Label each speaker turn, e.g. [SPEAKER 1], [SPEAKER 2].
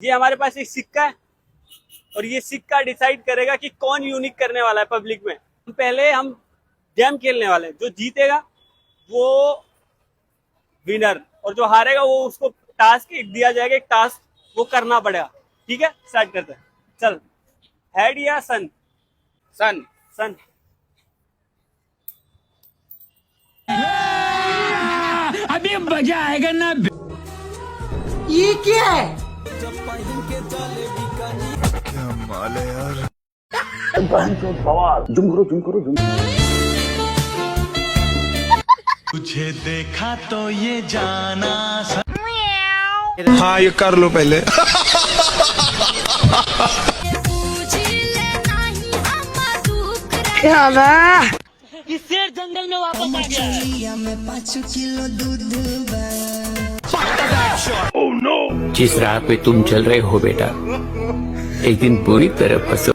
[SPEAKER 1] ये हमारे पास एक सिक्का है और ये सिक्का डिसाइड करेगा कि कौन यूनिक करने वाला है पब्लिक में। पहले हम गेम खेलने वाले हैं, जो जीतेगा वो विनर और जो हारेगा वो उसको टास्क एक दिया जाएगा, एक टास्क वो करना पड़ेगा। ठीक है, स्टार्ट करते हैं। चल, हेड या सन?
[SPEAKER 2] सन।
[SPEAKER 1] सन।
[SPEAKER 3] अभी मजा आएगा ना।
[SPEAKER 4] ये क्या है?
[SPEAKER 5] क्या माल है यार।
[SPEAKER 6] तुझे देखा तो ये जाना।
[SPEAKER 5] हाँ, ये कर लो पहले।
[SPEAKER 3] इस शेर जंगल में वापस आ गया।
[SPEAKER 7] जिस राह पे तुम चल रहे हो बेटा, एक दिन पूरी तरह फंसो।